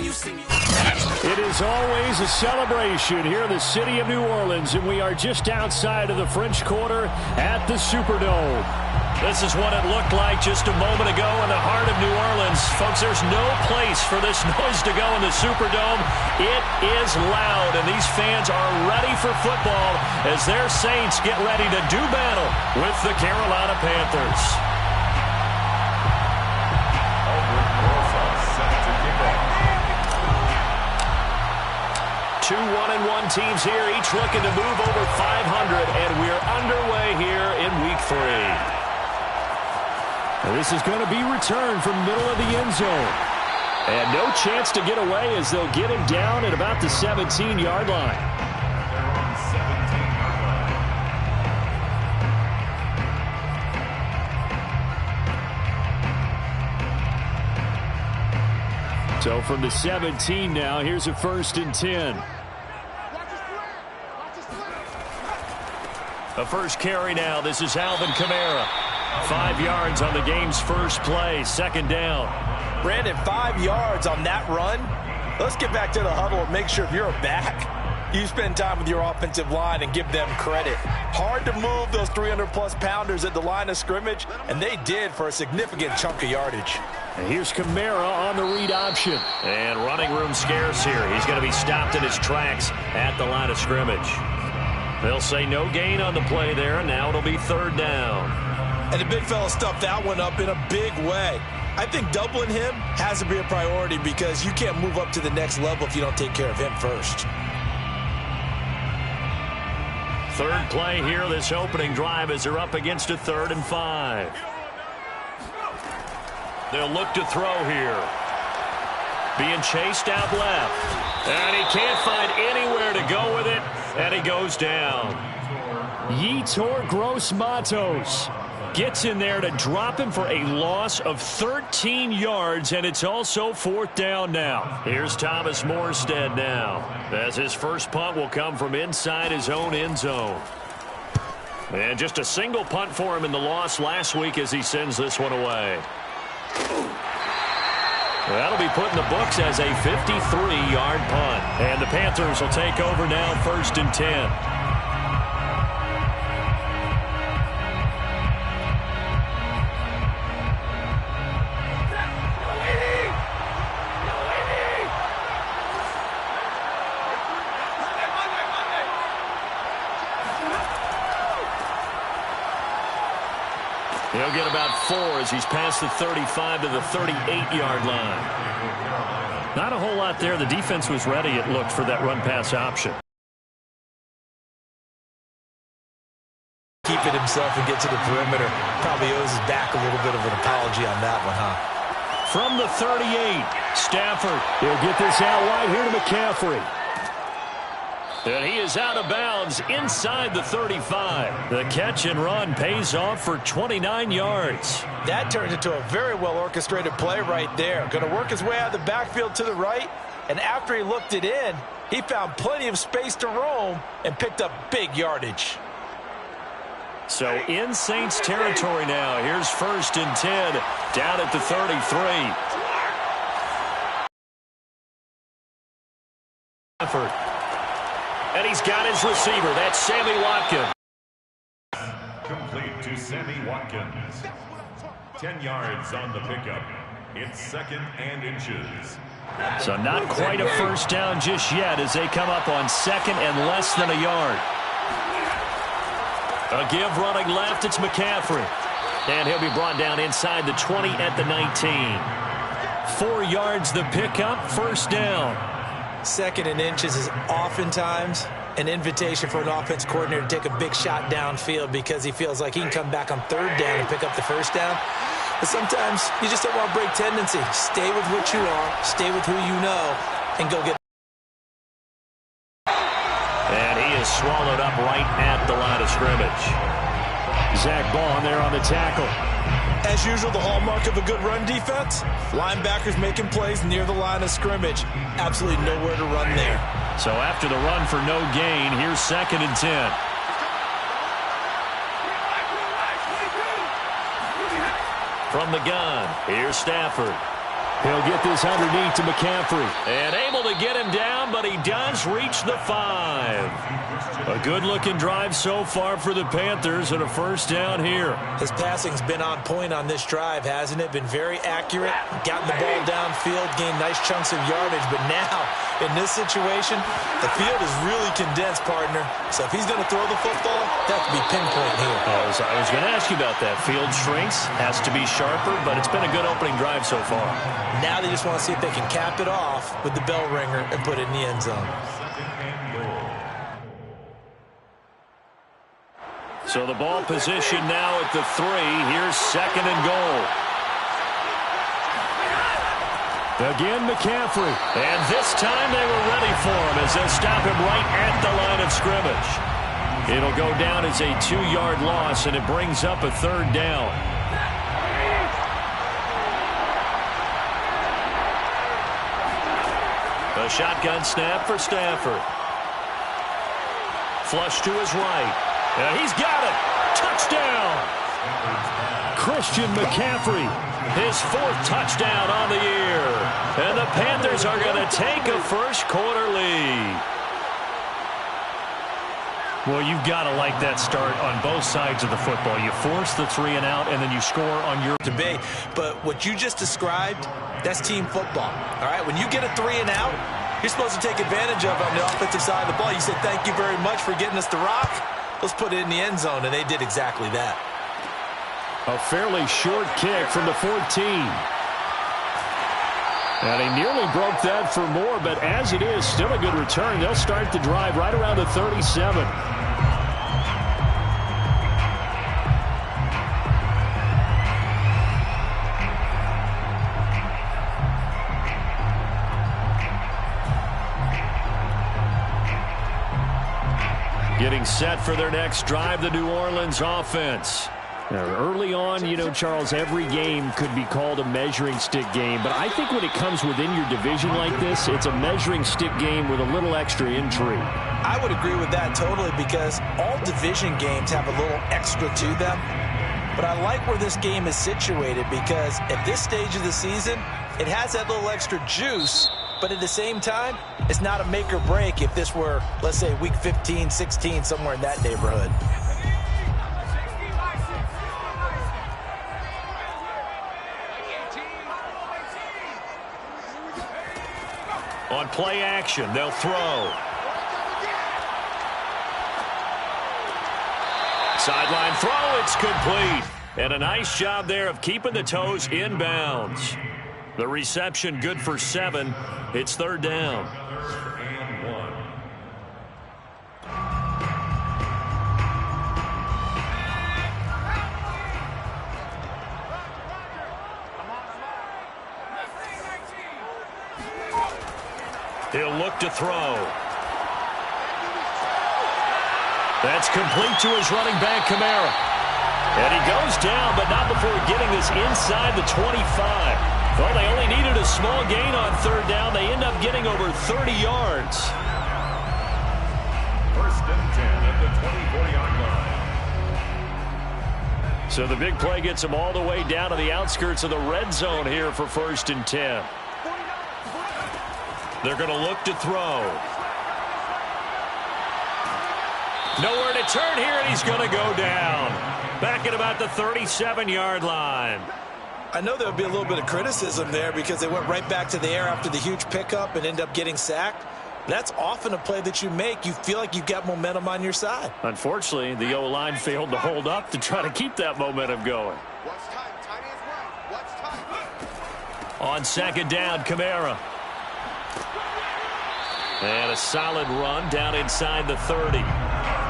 It is always a celebration here in the city of New Orleans, and we are just outside of the French Quarter at the Superdome. This is what it looked like just a moment ago in the heart of New Orleans. Folks, there's no place for this noise to go in the Superdome. It is loud, and these fans are ready for football as their Saints get ready to do battle with the Carolina Panthers. 2 1-1 teams here, each looking to move over 500, and we're underway here in Week 3. And this is going to be returned from middle of the end zone. And no chance to get away as they'll get it down at about the 17-yard line. So from the 17 now, here's a 1st and 10. The first carry now. This is Alvin Kamara. 5 yards on the game's first play. 2nd down. Brandon, 5 yards on that run. Let's get back to the huddle and make sure if you're a back, you spend time with your offensive line and give them credit. Hard to move those 300-plus pounders at the line of scrimmage, and they did for a significant chunk of yardage. And here's Kamara on the read option. And running room scarce here. He's going to be stopped in his tracks at the line of scrimmage. They'll say no gain on the play there, and now it'll be 3rd down. And the big fella stuffed that one up in a big way. I think doubling him has to be a priority because you can't move up to the next level if you don't take care of him first. 3rd play here, this opening drive, as they're up against a 3rd and 5. They'll look to throw here. Being chased out left. And he can't find anywhere to go with it. And he goes down. Yetur Gross-Matos gets in there to drop him for a loss of 13 yards, and it's also 4th down now. Here's Thomas Morstead now, as his first punt will come from inside his own end zone. And just a single punt for him in the loss last week as he sends this one away. That'll be put in the books as a 53-yard punt. And the Panthers will take over now, 1st and 10. He'll get about 4 as he's past the 35 to the 38-yard line. Not a whole lot there. The defense was ready, it looked, for that run-pass option. Keep it himself and get to the perimeter. Probably owes his back a little bit of an apology on that one, huh? From the 38, Stafford. He'll get this out wide here to McCaffrey. And he is out of bounds inside the 35. The catch and run pays off for 29 yards. That turned into a very well-orchestrated play right there. Going to work his way out of the backfield to the right, and after he looked it in, he found plenty of space to roam and picked up big yardage. So in Saints territory now. Here's 1st and 10 down at the 33. Effort. And he's got his receiver. That's Sammy Watkins. Complete to Sammy Watkins. 10 yards on the pickup. It's 2nd and inches. So not quite a 1st down just yet as they come up on 2nd and less than a yard. A give running left. It's McCaffrey. And he'll be brought down inside the 20 at the 19. 4 yards the pickup. 1st down. 2nd and inches is oftentimes an invitation for an offense coordinator to take a big shot downfield because he feels like he can come back on 3rd down and pick up the 1st down. But sometimes you just don't want to break tendency. Stay with what you are, stay with who you know, and go get. And he is swallowed up right at the line of scrimmage. Zach Bond there on the tackle. As usual, the hallmark of a good run defense, linebackers making plays near the line of scrimmage. Absolutely nowhere to run there. So after the run for no gain, here's 2nd and 10. From the gun, here's Stafford. He'll get this underneath to McCaffrey. And able to get him down, but he does reach the 5. A good-looking drive so far for the Panthers and a first down here. His passing's been on point on this drive, hasn't it? Been very accurate, gotten the ball downfield, gained nice chunks of yardage. But now, in this situation, the field is really condensed, partner. So if he's going to throw the football, that could be pinpoint here. I was going to ask you about that. Field shrinks, has to be sharper, but it's been a good opening drive so far. Now they just want to see if they can cap it off with the bell ringer and put it in the end zone. So the ball position now at the 3. Here's second and goal. Again, McCaffrey. And this time they were ready for him as they stop him right at the line of scrimmage. It'll go down as a 2-yard loss, and it brings up a third down. A shotgun snap for Stafford. Flush to his right. And he's got it. Touchdown. Christian McCaffrey. His 4th touchdown on the year. And the Panthers are going to take a first-quarter lead. Well, you've got to like that start on both sides of the football. You force the 3 and out, and then you score on your debate. But what you just described, that's team football. All right, when you get a 3 and out, you're supposed to take advantage of it on the offensive side of the ball. You said, thank you very much for getting us the rock. Let's put it in the end zone, and they did exactly that. A fairly short kick from the 14. And he nearly broke that for more, but as it is, still a good return. They'll start the drive right around the 37. Getting set for their next drive, the New Orleans offense. Now, early on, you know, Charles, every game could be called a measuring stick game. But I think when it comes within your division like this, it's a measuring stick game with a little extra intrigue. I would agree with that totally because all division games have a little extra to them. But I like where this game is situated because at this stage of the season, it has that little extra juice. But at the same time, it's not a make or break if this were, let's say, week 15, 16, somewhere in that neighborhood. On play action, they'll throw. Sideline throw, it's complete. And a nice job there of keeping the toes inbounds. The reception good for 7. It's third down. He'll look to throw. That's complete to his running back, Kamara. And he goes down, but not before getting this inside the 25. Well, they only needed a small gain on third down. They end up getting over 30 yards. First and 10 at the 24-yard line. So the big play gets them all the way down to the outskirts of the red zone here for first and 10. They're going to look to throw. Nowhere to turn here, and he's going to go down. Back at about the 37-yard line. I know there would be a little bit of criticism there because they went right back to the air after the huge pickup and end up getting sacked. That's often a play that you make. You feel like you've got momentum on your side. Unfortunately, the O-line failed to hold up to try to keep that momentum going. On second down, Kamara. And a solid run down inside the 30.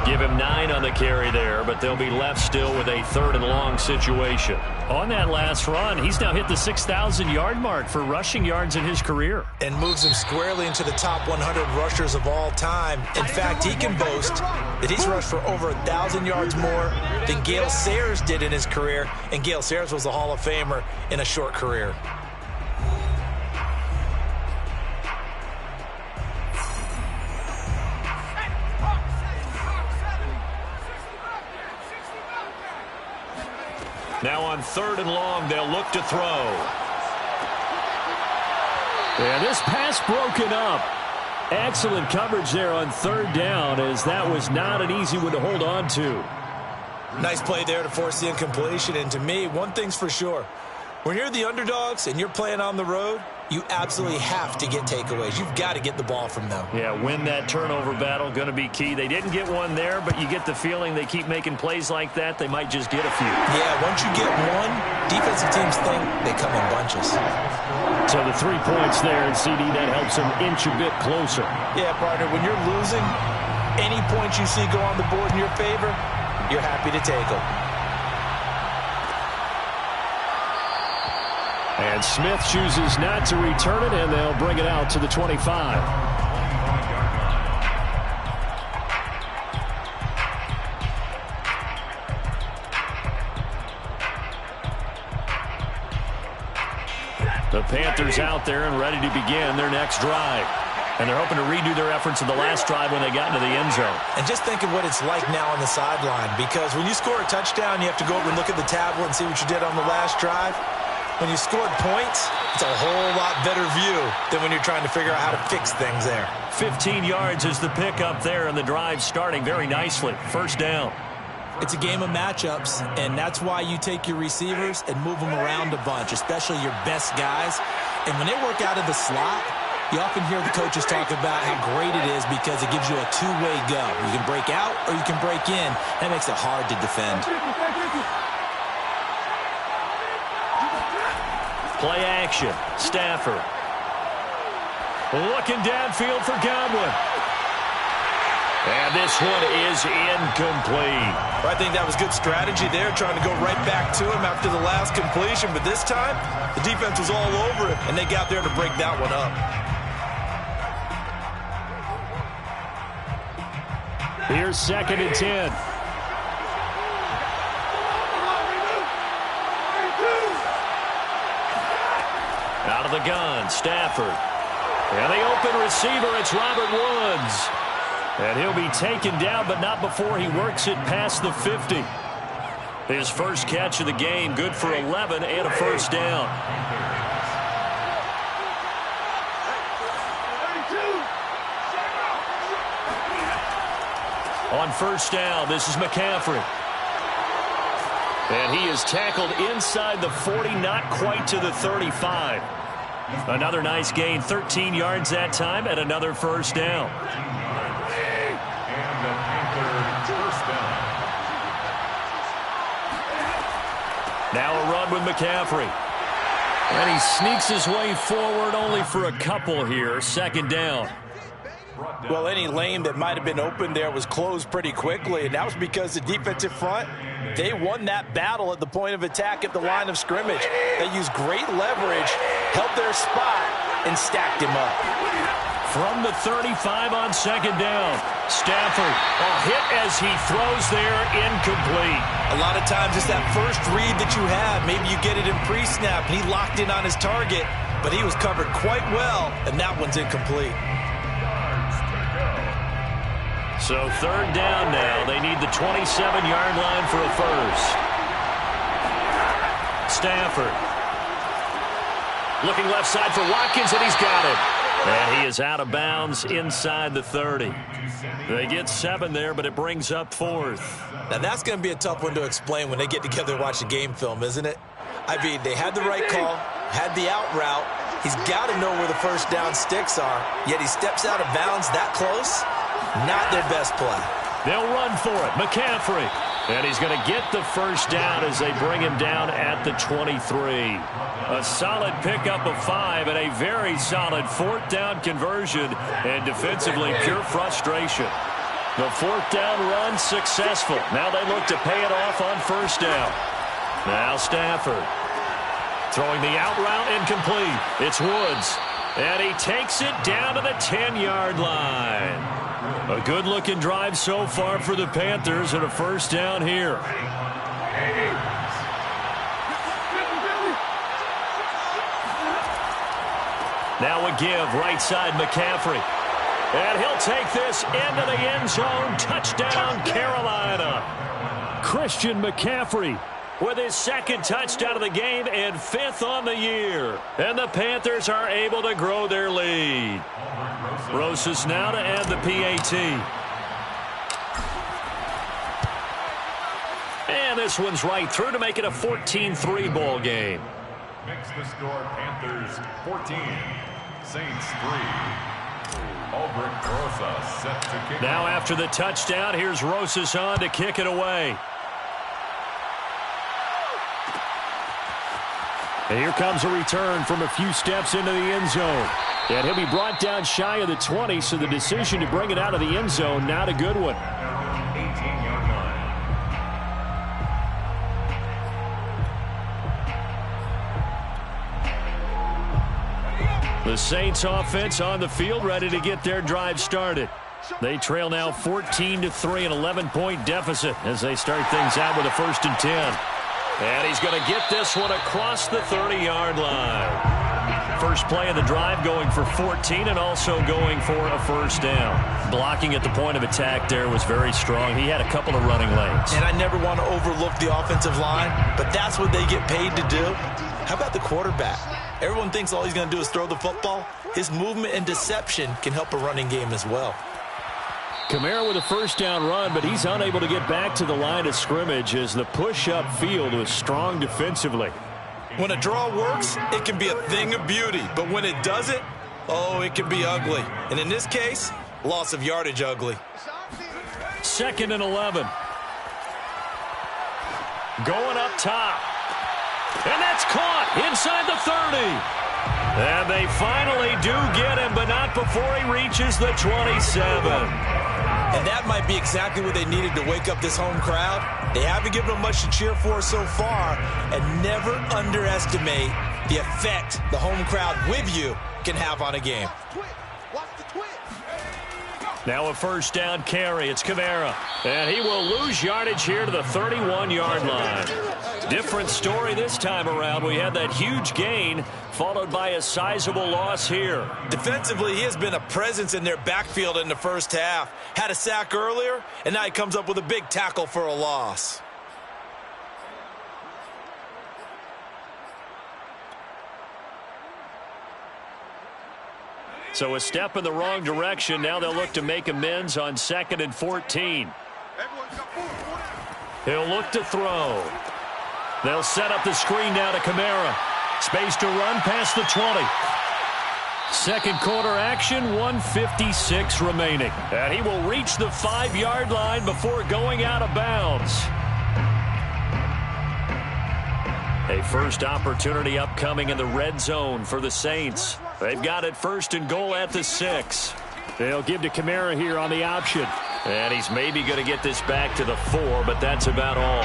Give him 9 on the carry there, but they'll be left still with a third and long situation. On that last run, he's now hit the 6,000-yard mark for rushing yards in his career. And moves him squarely into the top 100 rushers of all time. In fact, he can boast that he's rushed for over 1,000 yards more than Gale Sayers did in his career. And Gale Sayers was a Hall of Famer in a short career. Now on third and long, they'll look to throw. And this pass broken up. Excellent coverage there on third down, as that was not an easy one to hold on to. Nice play there to force the incompletion. And to me, one thing's for sure. When you're the underdogs and you're playing on the road, you absolutely have to get takeaways. You've got to get the ball from them. Yeah, win that turnover battle, going to be key. They didn't get one there, but you get the feeling they keep making plays like that, they might just get a few. Yeah, once you get one, defensive teams think they come in bunches. So the 3 points there, and CD, that helps them inch a bit closer. Yeah, partner, when you're losing, any points you see go on the board in your favor, you're happy to take them. And Smith chooses not to return it, and they'll bring it out to the 25. The Panthers out there and ready to begin their next drive. And they're hoping to redo their efforts in the last drive when they got into the end zone. And just think of what it's like now on the sideline, because when you score a touchdown, you have to go over and look at the tablet and see what you did on the last drive. When you scored points, it's a whole lot better view than when you're trying to figure out how to fix things there. 15 yards is the pickup there, and the drive starting very nicely. First down. It's a game of matchups, and that's why you take your receivers and move them around a bunch, especially your best guys. And when they work out of the slot, you often hear the coaches talk about how great it is because it gives you a two-way go. You can break out or you can break in. That makes it hard to defend. Play action. Stafford. Looking downfield for Godwin. And this one is incomplete. I think that was good strategy there, trying to go right back to him after the last completion. But this time, the defense was all over it, and they got there to break that one up. Here's 2nd and 10. Out of the gun, Stafford. And the open receiver, it's Robert Woods. And he'll be taken down, but not before he works it past the 50. His first catch of the game, good for 11 and a first down. On first down, this is McCaffrey. And he is tackled inside the 40, not quite to the 35. Another nice gain, 13 yards that time, and another first down. Now a run with McCaffrey. And he sneaks his way forward only for a couple here. 2nd down. Well, any lane that might have been open there was closed pretty quickly, and that was because the defensive front, they won that battle at the point of attack at the line of scrimmage. They used great leverage, held their spot, and stacked him up. From the 35 on 2nd down, Stafford, a hit as he throws there, incomplete. A lot of times it's that first read that you have. Maybe you get it in pre-snap, and he locked in on his target, but he was covered quite well, and that one's incomplete. So 3rd down now. They need the 27-yard line for a first. Stafford. Looking left side for Watkins, and he's got it. And he is out of bounds inside the 30. They get 7 there, but it brings up 4th. Now, that's going to be a tough one to explain when they get together and watch the game film, isn't it? I mean, they had the right call, had the out route. He's got to know where the first down sticks are, yet he steps out of bounds that close. Not their best play. They'll run for it. McCaffrey. And he's going to get the first down as they bring him down at the 23. A solid pickup of 5 and a very solid 4th down conversion. And defensively, pure frustration. The 4th down run successful. Now they look to pay it off on first down. Now Stafford. Throwing the out route incomplete. It's Woods. And he takes it down to the 10-yard line. A good-looking drive so far for the Panthers and a first down here. Now a give, right side McCaffrey. And he'll take this into the end zone. Touchdown, Carolina. Christian McCaffrey with his second touchdown of the game and 5th on the year. And the Panthers are able to grow their lead. Rosas now to add the PAT. And this one's right through to make it a 14-3 ball game. Makes the score Panthers 14, Saints 3. Albrecht Rosas set to kick. Now after the touchdown, here's Rosas on to kick it away. And here comes a return from a few steps into the end zone. And he'll be brought down shy of the 20, so the decision to bring it out of the end zone, not a good one. 18-yard line. The Saints offense on the field, ready to get their drive started. They trail now 14-3, an 11-point deficit as they start things out with a 1st and 10. And he's going to get this one across the 30-yard line. First play of the drive going for 14 and also going for a 1st down. Blocking at the point of attack there was very strong. He had a couple of running lanes. And I never want to overlook the offensive line, but that's what they get paid to do. How about the quarterback? Everyone thinks all he's going to do is throw the football. His movement and deception can help a running game as well. Kamara with a 1st down run, but he's unable to get back to the line of scrimmage as the push-up field was strong defensively. When a draw works, it can be a thing of beauty. But when it doesn't, oh, it can be ugly. And in this case, loss of yardage ugly. 2nd and 11. Going up top. And that's caught inside the 30. And they finally do get him, but not before he reaches the 27. And that might be exactly what they needed to wake up this home crowd. They haven't given them much to cheer for so far, and never underestimate the effect the home crowd with you can have on a game. Now a 1st down carry. It's Kamara. And he will lose yardage here to the 31-yard line. Different story this time around. We had that huge gain followed by a sizable loss here. Defensively, he has been a presence in their backfield in the first half. Had a sack earlier, and now he comes up with a big tackle for a loss. So a step in the wrong direction. Now they'll look to make amends on 2nd and 14. He'll look to throw. They'll set up the screen now to Kamara. Space to run past the 20. Second quarter action, 1:56 remaining. And he will reach the 5-yard line before going out of bounds. A first opportunity upcoming in the red zone for the Saints. They've got it 1st and goal at the 6. They'll give to Kamara here on the option. And he's maybe going to get this back to the 4, but that's about all.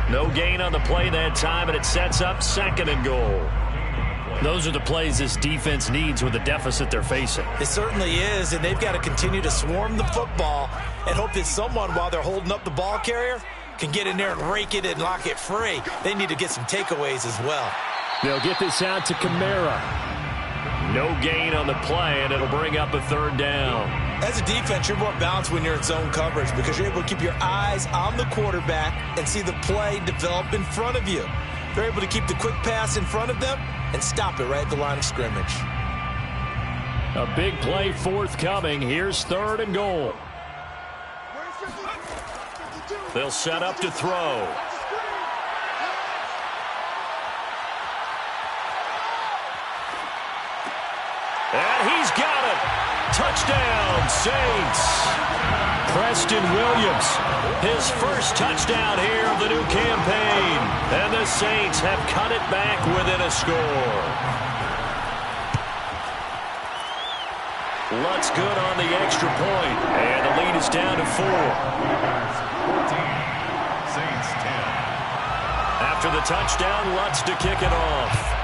No gain on the play that time, and it sets up 2nd and goal. Those are the plays this defense needs with the deficit they're facing. It certainly is, and they've got to continue to swarm the football and hope that someone, while they're holding up the ball carrier, can get in there and rake it and lock it free. They need to get some takeaways as well. They'll get this out to Kamara. No gain on the play, and it'll bring up a 3rd down. As a defense, you're more balanced when you're in zone coverage because you're able to keep your eyes on the quarterback and see the play develop in front of you. They're able to keep the quick pass in front of them and stop it right at the line of scrimmage. A big play forthcoming. Here's 3rd and goal. They'll set up to throw. And he's got it. Touchdown, Saints. Preston Williams, his first touchdown here of the new campaign. And the Saints have cut it back within a score. Lutz good on the extra point. And the lead is down to 4. 14, Saints 10. After the touchdown, Lutz to kick it off.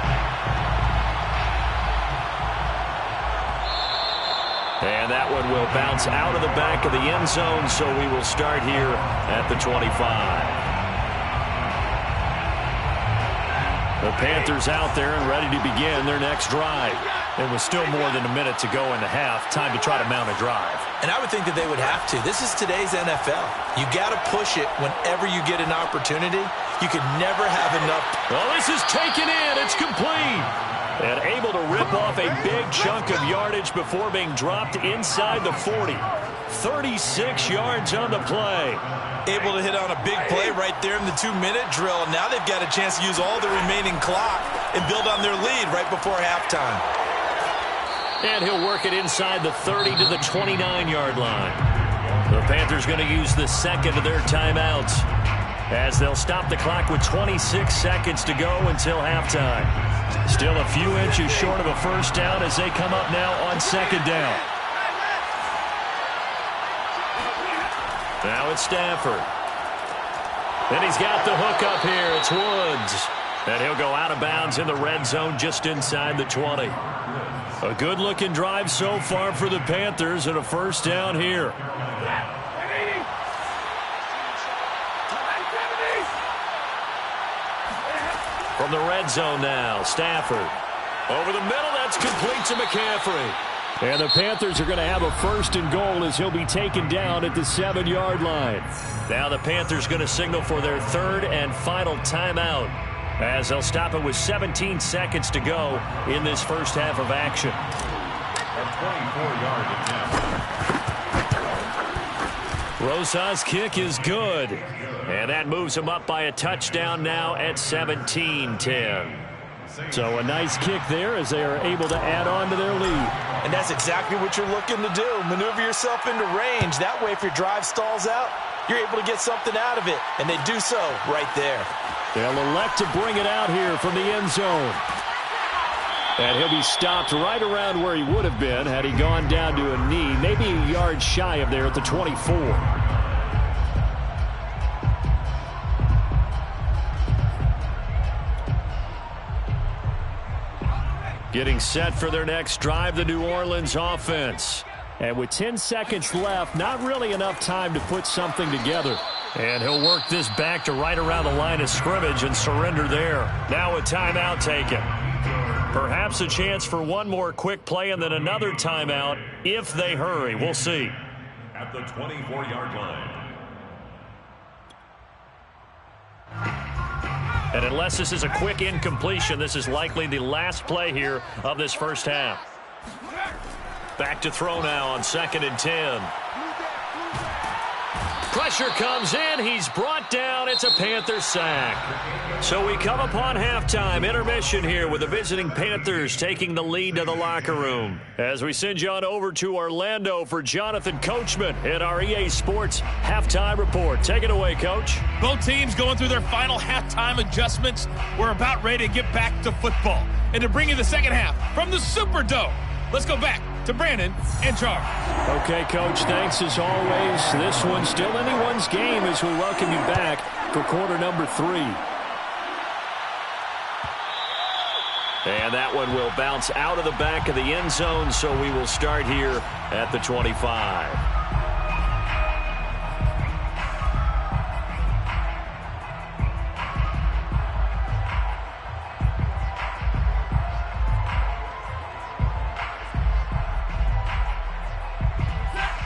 And that one will bounce out of the back of the end zone, so we will start here at the 25. The Panthers out there and ready to begin their next drive. It was still more than a minute to go in the half. Time to try to mount a drive. And I would think that they would have to. This is today's NFL. You got to push it whenever you get an opportunity. You could never have enough. Well, this is taken in. It's complete. And able to rip off a big chunk of yardage before being dropped inside the 40. 36 yards on the play. Able to hit on a big play right there in the 2-minute drill. Now they've got a chance to use all the remaining clock and build on their lead right before halftime. And he'll work it inside the 30 to the 29-yard line. The Panthers going to use the second of their timeouts as they'll stop the clock with 26 seconds to go until halftime. Still a few inches short of a first down as they come up now on second down. Now it's Stafford. And he's got the hook up here. It's Woods. And he'll go out of bounds in the red zone just inside the 20. A good-looking drive so far for the Panthers and a first down here. From the red zone now, Stafford. Over the middle, that's complete to McCaffrey. And the Panthers are going to have a first and goal as he'll be taken down at the 7-yard line. Now the Panthers going to signal for their third and final timeout as they'll stop it with 17 seconds to go in this first half of action. A 24-yard attempt. Rosas' kick is good. And that moves them up by a touchdown now at 17-10. So a nice kick there as they are able to add on to their lead. And that's exactly what you're looking to do. Maneuver yourself into range. That way, if your drive stalls out, you're able to get something out of it. And they do so right there. They'll elect to bring it out here from the end zone. And he'll be stopped right around where he would have been had he gone down to a knee, maybe a yard shy of there at the 24. Getting set for their next drive, the New Orleans offense. And with 10 seconds left, not really enough time to put something together. And he'll work this back to right around the line of scrimmage and surrender there. Now a timeout taken. Perhaps a chance for one more quick play and then another timeout if they hurry. We'll see. At the 24-yard line. And unless this is a quick incompletion, this is likely the last play here of this first half. Back to throw now on 2nd and 10. Pressure comes in. He's brought down. It's a Panther sack. So we come upon halftime intermission here with the visiting Panthers taking the lead to the locker room. As we send you on over to Orlando for Jonathan Coachman in our EA Sports halftime report. Take it away, Coach. Both teams going through their final halftime adjustments. We're about ready to get back to football. And to bring you the second half from the Superdome, let's go back to Brandon and Charles. Okay, Coach, thanks as always. This one's still anyone's game as we welcome you back for quarter number 3. And that one will bounce out of the back of the end zone, so we will start here at the 25.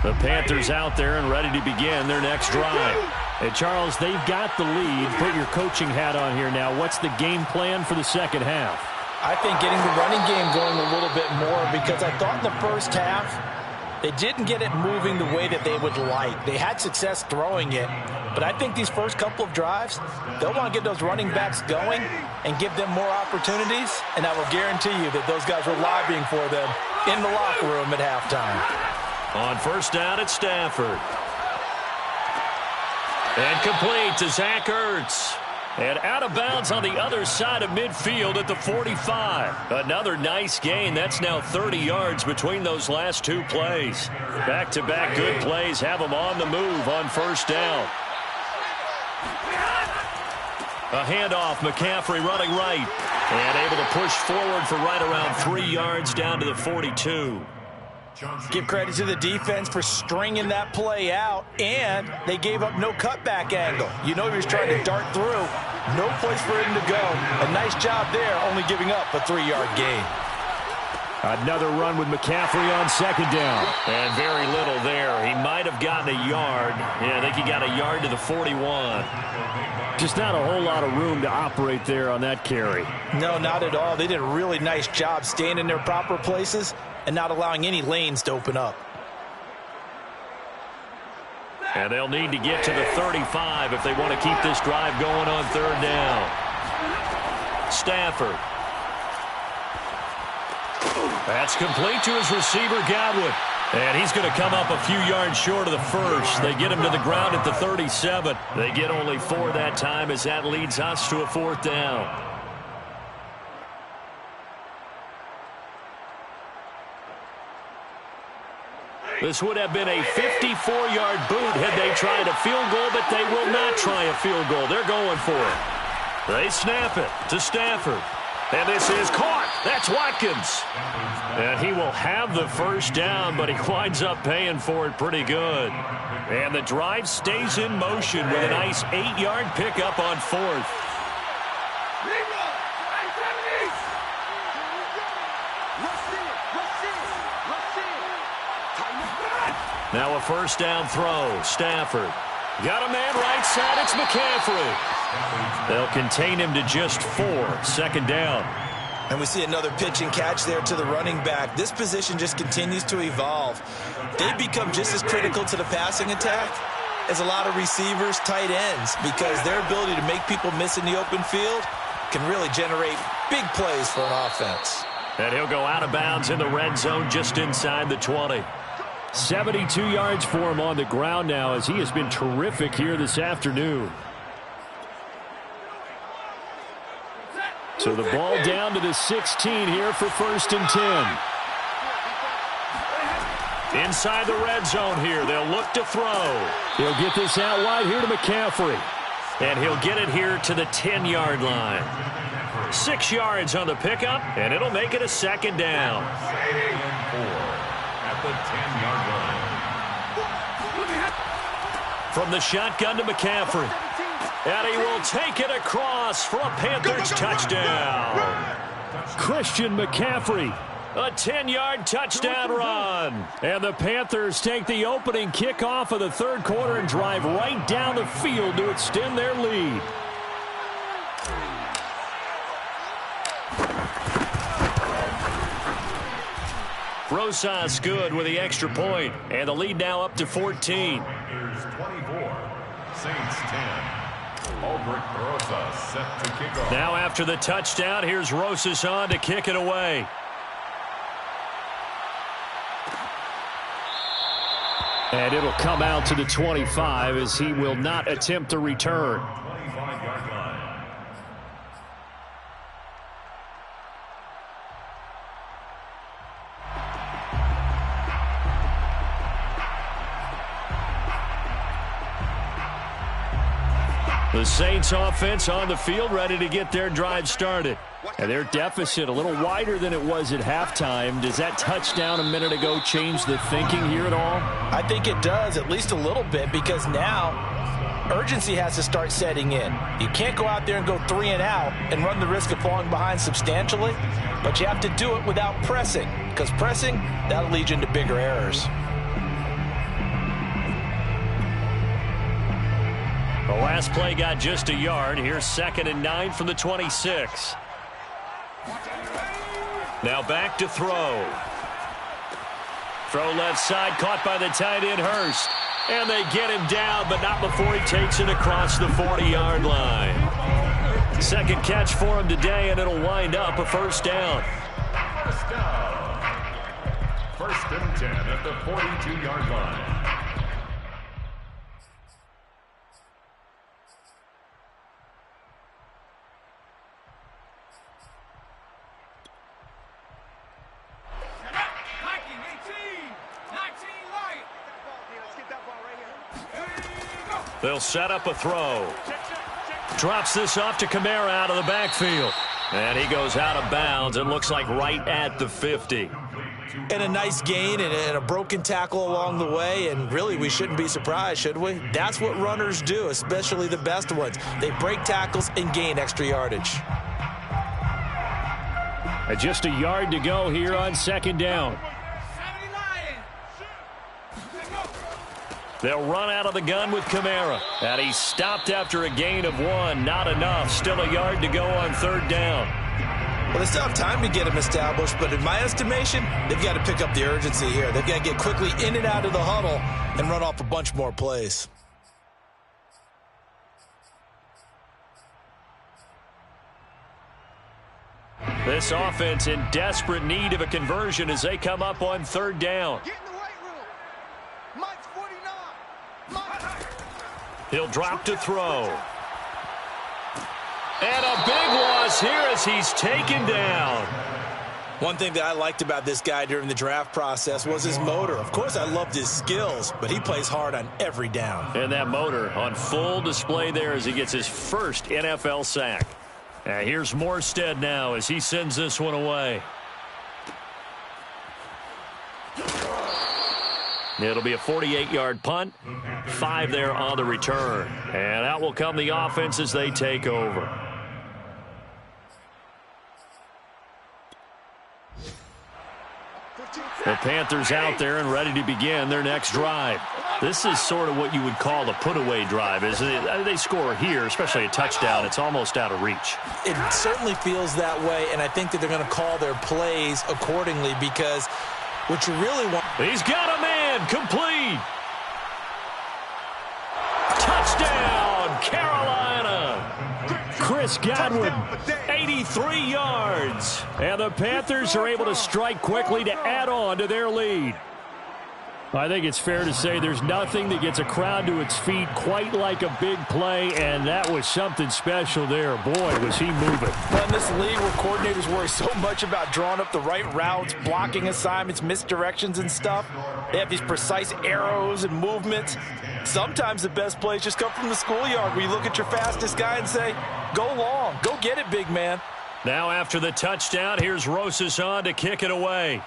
The Panthers out there and ready to begin their next drive. And Charles, they've got the lead. Put your coaching hat on here now. What's the game plan for the second half? I think getting the running game going a little bit more, because I thought in the first half they didn't get it moving the way that they would like. They had success throwing it, but I think these first couple of drives, they'll want to get those running backs going and give them more opportunities, and I will guarantee you that those guys were lobbying for them in the locker room at halftime. On first down, it's Stafford. And complete to Zach Ertz. And out of bounds on the other side of midfield at the 45. Another nice gain. That's now 30 yards between those last two plays. Back-to-back good plays have them on the move on first down. A handoff, McCaffrey running right. And able to push forward for right around 3 yards down to the 42. Give credit to the defense for stringing that play out, and they gave up no cutback angle. You know he was trying to dart through. No place for him to go. A nice job there, only giving up a 3-yard gain. Another run with McCaffrey on second down. And very little there. He might have gotten a yard. Yeah, I think he got a yard to the 41. Just not a whole lot of room to operate there on that carry. No, not at all. They did a really nice job staying in their proper places and not allowing any lanes to open up. And they'll need to get to the 35 if they want to keep this drive going on third down. Stafford. That's complete to his receiver, Godwin. And he's going to come up a few yards short of the first. They get him to the ground at the 37. They get only 4 that time as that leads us to a fourth down. This would have been a 54-yard boot had they tried a field goal, but they will not try a field goal. They're going for it. They snap it to Stafford. And this is caught. That's Watkins. And he will have the first down, but he winds up paying for it pretty good. And the drive stays in motion with a nice 8-yard pickup on fourth. Now a first down throw. Stafford. Got a man right side. It's McCaffrey. They'll contain him to just 4. Second down. And we see another pitch and catch there to the running back. This position just continues to evolve. They become just as critical to the passing attack as a lot of receivers, tight ends, because their ability to make people miss in the open field can really generate big plays for an offense. And he'll go out of bounds in the red zone just inside the 20. 72 yards for him on the ground now as he has been terrific here this afternoon. So the ball down to the 16 here for 1st and 10. Inside the red zone here. They'll look to throw. He'll get this out wide here to McCaffrey. And he'll get it here to the 10-yard line. 6 yards on the pickup, and it'll make it a second down. At the 10-yard line. From the shotgun to McCaffrey. And he will take it across for a Panthers touchdown. Christian McCaffrey, a 10-yard touchdown run. And the Panthers take the opening kickoff of the third quarter and drive right down the field to extend their lead. Rosas good with the extra point, and the lead now up to 14. Panthers 24, Saints 10. Albrecht Rosas set to kick off. Now after the touchdown, here's Rosas on to kick it away. And it'll come out to the 25 as he will not attempt to return. 25-yard line. The Saints offense on the field ready to get their drive started. And their deficit a little wider than it was at halftime. Does that touchdown a minute ago change the thinking here at all? I think it does, at least a little bit, because now urgency has to start setting in. You can't go out there and go 3 and out and run the risk of falling behind substantially, but you have to do it without pressing, because pressing, that'll lead you into bigger errors. The last play got just a yard. Here's 2nd and 9 from the 26. Now back to throw. Throw left side, caught by the tight end Hurst. And they get him down, but not before he takes it across the 40-yard line. Second catch for him today, and it'll wind up a first down. First down. 1st and 10 at the 42-yard line. They'll set up a throw. Drops this off to Kamara out of the backfield. And he goes out of bounds. It looks like right at the 50. And a nice gain and a broken tackle along the way. And really, we shouldn't be surprised, should we? That's what runners do, especially the best ones. They break tackles and gain extra yardage. Just a yard to go here on second down. They'll run out of the gun with Kamara. And he's stopped after a gain of 1. Not enough. Still a yard to go on third down. Well, they still have time to get him established, but in my estimation, they've got to pick up the urgency here. They've got to get quickly in and out of the huddle and run off a bunch more plays. This offense in desperate need of a conversion as they come up on third down. Get in the weight room. Mike's 49. He'll drop to throw. And a big loss here as he's taken down. One thing that I liked about this guy during the draft process was his motor. Of course, I loved his skills, but he plays hard on every down. And that motor on full display there as he gets his first NFL sack. Here's Morstead now as he sends this one away. It'll be a 48-yard punt. 5 there on the return. And out will come the offense as they take over. The Panthers out there and ready to begin their next drive. This is sort of what you would call a put-away drive, isn't it? They score here, especially a touchdown. It's almost out of reach. It certainly feels that way, and I think that they're going to call their plays accordingly because what you really want... He's got a man, complete. Touchdown, Carolina. Chris Godwin, 83 yards. And the Panthers are able to strike quickly to add on to their lead. I think it's fair to say there's nothing that gets a crowd to its feet quite like a big play, and that was something special there. Boy, was he moving. Well, in this league where coordinators worry so much about drawing up the right routes, blocking assignments, misdirections and stuff, they have these precise arrows and movements. Sometimes the best plays just come from the schoolyard where you look at your fastest guy and say, go long, go get it, big man. Now after the touchdown, here's Rosas on to kick it away.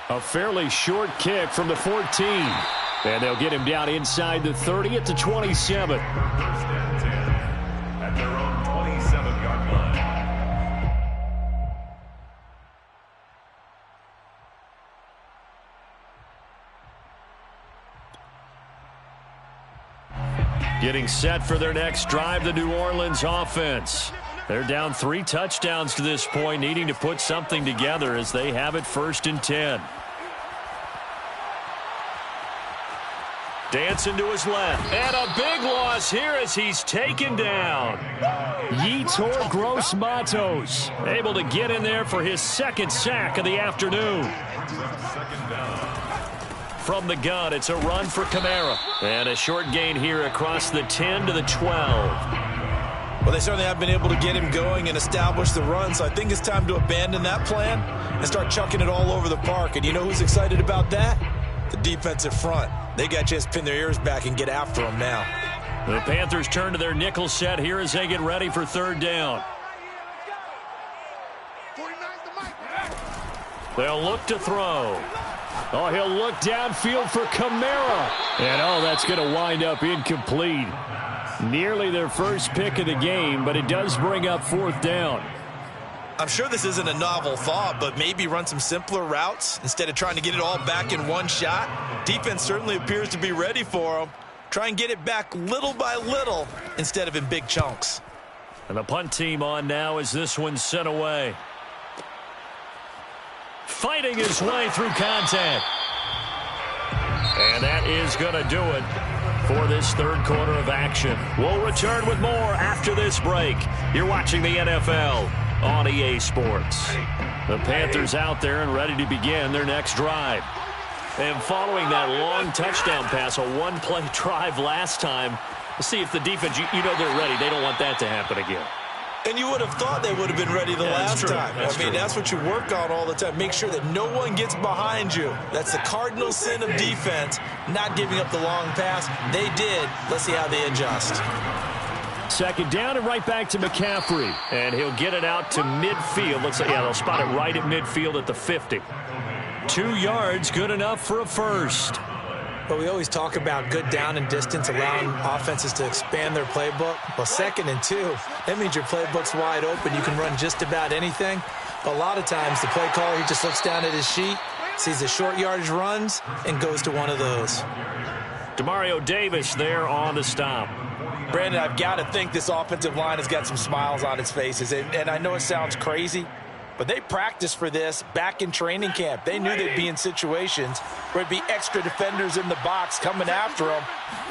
A fairly short kick from the 14. And they'll get him down inside the 30 at the 27. First and 10 at their own 27-yard line. Getting set for their next drive, the New Orleans offense. They're down 3 touchdowns to this point, needing to put something together as they have it 1st and 10. Dancing to his left. And a big loss here as he's taken down. Yetur Gross-Matos able to get in there for his 2nd sack of the afternoon. From the gun, it's a run for Kamara. And a short gain here across the 10 to the 12. Well, they certainly have been able to get him going and establish the run, so I think it's time to abandon that plan and start chucking it all over the park. And you know who's excited about that? The defensive front. They got a chance to pin their ears back and get after him now. The Panthers turn to their nickel set here as they get ready for 3rd down. They'll look to throw. Oh, he'll look downfield for Kamara. And, that's going to wind up incomplete. Nearly their first pick of the game, but it does bring up 4th down. I'm sure this isn't a novel thought, but maybe run some simpler routes instead of trying to get it all back in one shot. Defense certainly appears to be ready for them. Try and get it back little by little instead of in big chunks. And the punt team on now as this one's sent away. Fighting his way through contact. And that is going to do it for this 3rd quarter of action. We'll return with more after this break. You're watching the NFL on EA Sports. The Panthers out there and ready to begin their next drive. And following that long touchdown pass, a 1-play drive last time, let's see if the defense, you know they're ready. They don't want that to happen again. And you would have thought they would have been ready the last time. That's what you work on all the time. Make sure that no one gets behind you. That's the cardinal sin of defense, not giving up the long pass. They did. Let's see how they adjust. 2nd down and right back to McCaffrey. And he'll get it out to midfield. Looks like, they'll spot it right at midfield at the 50. 2 yards, good enough for a first. But we always talk about good down and distance, allowing offenses to expand their playbook. Well, 2nd and 2, That means your playbook's wide open. You can run just about anything. But a lot of times, the play caller, he just looks down at his sheet, sees the short yardage runs, and goes to one of those. Demario Davis there on the stop. Brandon, I've got to think this offensive line has got some smiles on its faces. And I know it sounds crazy, but they practiced for this back in training camp. They knew they'd be in situations where it'd be extra defenders in the box coming after them,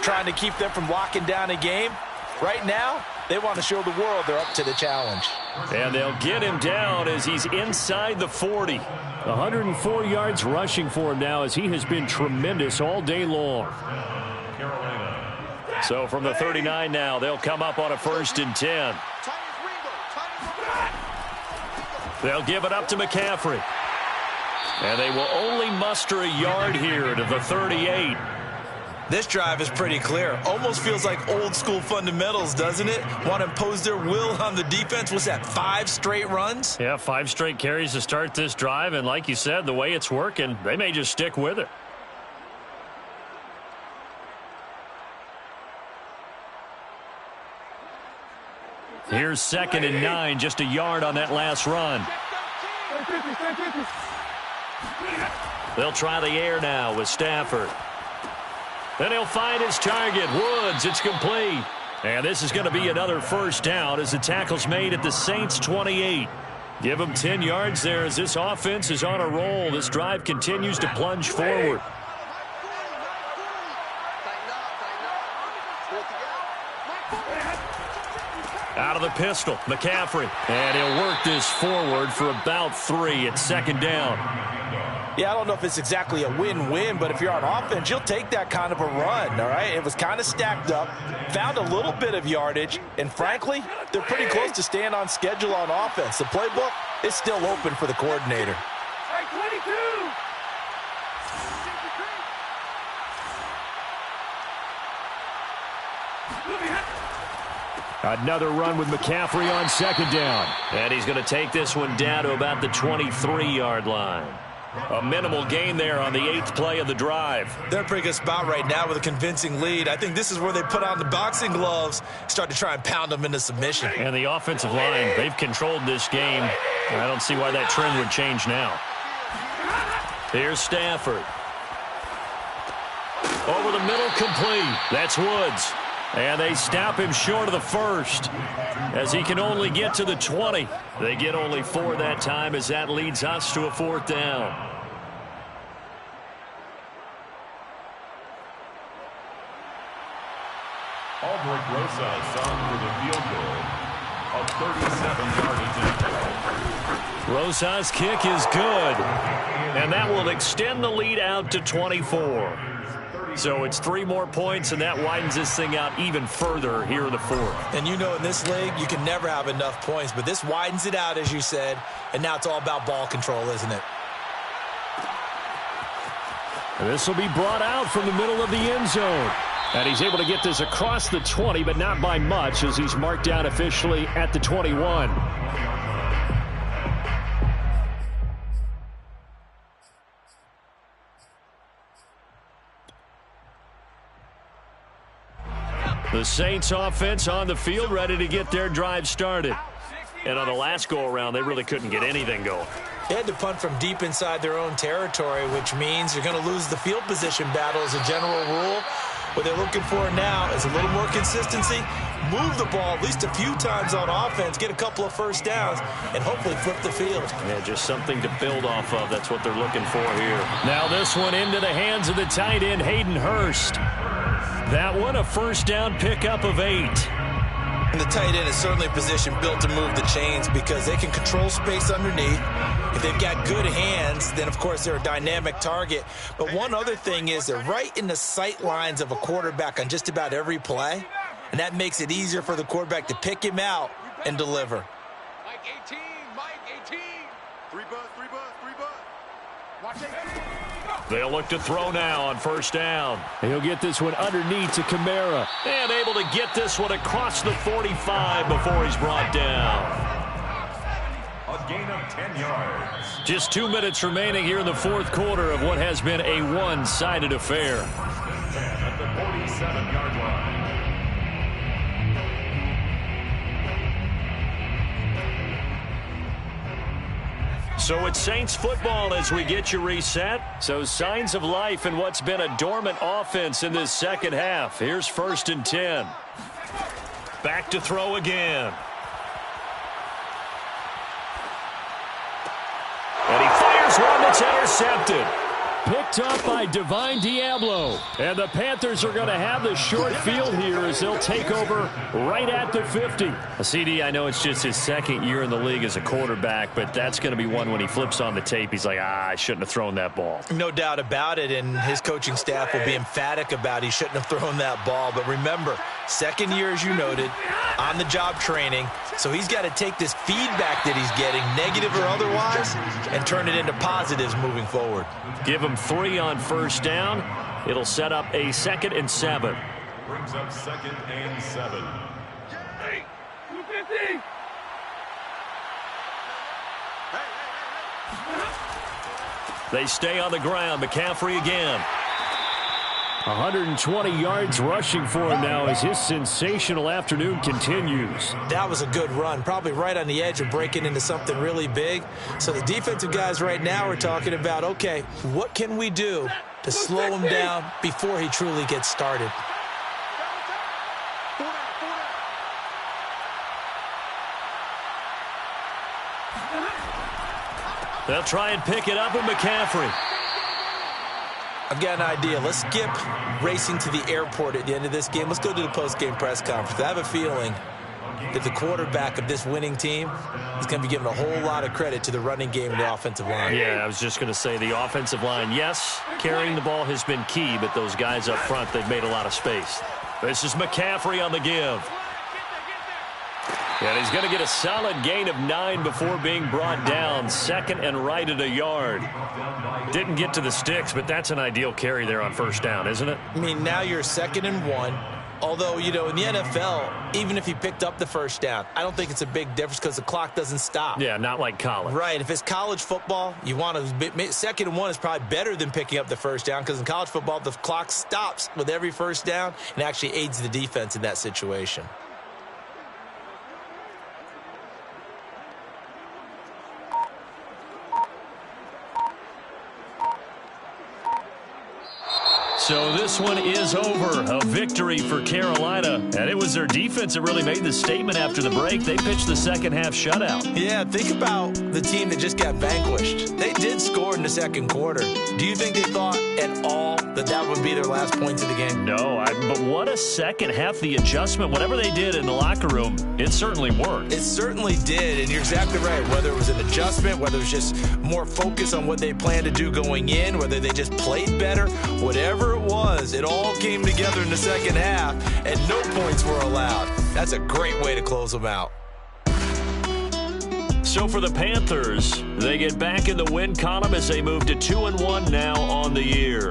trying to keep them from locking down a game. Right now, they want to show the world they're up to the challenge. And they'll get him down as he's inside the 40. 104 yards rushing for him now as he has been tremendous all day long. So from the 39 now, they'll come up on a 1st and 10. They'll give it up to McCaffrey. And they will only muster a yard here to the 38. This drive is pretty clear. Almost feels like old school fundamentals, doesn't it? Want to impose their will on the defense. What's that, 5 straight runs? Yeah, 5 straight carries to start this drive. And like you said, the way it's working, they may just stick with it. Here's 2nd and 9, just a yard on that last run. They'll try the air now with Stafford. Then he'll find his target, Woods. It's complete. And this is going to be another 1st down as the tackle's made at the Saints' 28. Give them 10 yards there as this offense is on a roll. This drive continues to plunge forward. Out of the pistol, McCaffrey. And he'll work this forward for about 3 at 2nd down. Yeah, I don't know if it's exactly a win-win, but if you're on offense, you'll take that kind of a run, all right? It was kind of stacked up, found a little bit of yardage, and frankly, they're pretty close to staying on schedule on offense. The playbook is still open for the coordinator. Another run with McCaffrey on 2nd down. And he's going to take this one down to about the 23-yard line. A minimal gain there on the 8th play of the drive. They're in a pretty good spot right now with a convincing lead. I think this is where they put on the boxing gloves, start to try and pound them into submission. And the offensive line, they've controlled this game. I don't see why that trend would change now. Here's Stafford. Over the middle, complete. That's Woods. And they stop him short of the 1st as he can only get to the 20. They get only 4 that time as that leads us to a 4th down. Albrecht Rosas on for the field goal of 37-yard attempt. Rosas' kick is good. And that will extend the lead out to 24. So it's 3 more points, and that widens this thing out even further here in the 4th. And you know in this league, you can never have enough points, but this widens it out, as you said, and now it's all about ball control, isn't it? This will be brought out from the middle of the end zone. And he's able to get this across the 20, but not by much, as he's marked down officially at the 21. The Saints offense on the field, ready to get their drive started. And on the last go-around, they really couldn't get anything going. They had to punt from deep inside their own territory, which means you're going to lose the field position battle as a general rule. What they're looking for now is a little more consistency, move the ball at least a few times on offense, get a couple of 1st downs, and hopefully flip the field. Yeah, just something to build off of. That's what they're looking for here. Now this one into the hands of the tight end, Hayden Hurst. That one, a 1st down pickup of 8. And the tight end is certainly a position built to move the chains because they can control space underneath. If they've got good hands, then, of course, they're a dynamic target. But one other thing is they're right in the sight lines of a quarterback on just about every play, and that makes it easier for the quarterback to pick him out and deliver. Mike 18, Mike 18. 3 bus, 3 bus, 3 bus. Watch 18. They'll look to throw now on 1st down. He'll get this one underneath to Kamara. And able to get this one across the 45 before he's brought down. A gain of 10 yards. Just 2 minutes remaining here in the 4th quarter of what has been a one-sided affair. 10 at the 47-yard line. So it's Saints football as we get you reset. So signs of life in what's been a dormant offense in this second half. Here's 1st and 10. Back to throw again. And he fires one that's intercepted. Picked up by Divine Diablo. And the Panthers are going to have the short field here as they'll take over right at the 50. CD, I know it's just his second year in the league as a quarterback, but that's going to be one when he flips on the tape, he's like, I shouldn't have thrown that ball. No doubt about it, and his coaching staff will be emphatic about he shouldn't have thrown that ball. But remember, second year, as you noted, on-the-job training, so he's got to take this feedback that he's getting, negative or otherwise, and turn it into positives moving forward. Give him 3 on 1st down. It'll set up a 2nd and 7. Brings up 2nd and 7. Hey, 250. They stay on the ground. McCaffrey again. 120 yards rushing for him now as his sensational afternoon continues. That was a good run, probably right on the edge of breaking into something really big. So the defensive guys right now are talking about, okay, what can we do to slow him down before he truly gets started? They'll try and pick it up with McCaffrey. I've got an idea. Let's skip racing to the airport at the end of this game. Let's go to the post-game press conference. I have a feeling that the quarterback of this winning team is going to be giving a whole lot of credit to the running game and the offensive line. Yeah, I was just going to say the offensive line, yes, carrying the ball has been key, but those guys up front, they've made a lot of space. This is McCaffrey on the give. And he's going to get a solid gain of 9 before being brought down. 2nd and right at a yard. Didn't get to the sticks, but that's an ideal carry there on 1st down, isn't it? I mean, now you're 2nd and 1. Although, you know, in the NFL, even if he picked up the 1st down, I don't think it's a big difference because the clock doesn't stop. Yeah, not like college. Right. If it's college football, you want to 2nd and 1 is probably better than picking up the 1st down because in college football, the clock stops with every 1st down and actually aids the defense in that situation. So this one is over. A victory for Carolina. And it was their defense that really made the statement after the break. They pitched the second half shutout. Yeah, think about the team that just got vanquished. They did score in the second quarter. Do you think they thought at all that that would be their last points of the game? No, but what a second half. The adjustment, whatever they did in the locker room, it certainly worked. It certainly did, and you're exactly right. Whether it was an adjustment, whether it was just more focus on what they planned to do going in, whether they just played better, whatever it was, it all came together in the second half, and no points were allowed. That's a great way to close them out. So for the Panthers, they get back in the win column as they move to 2-1 now on the year.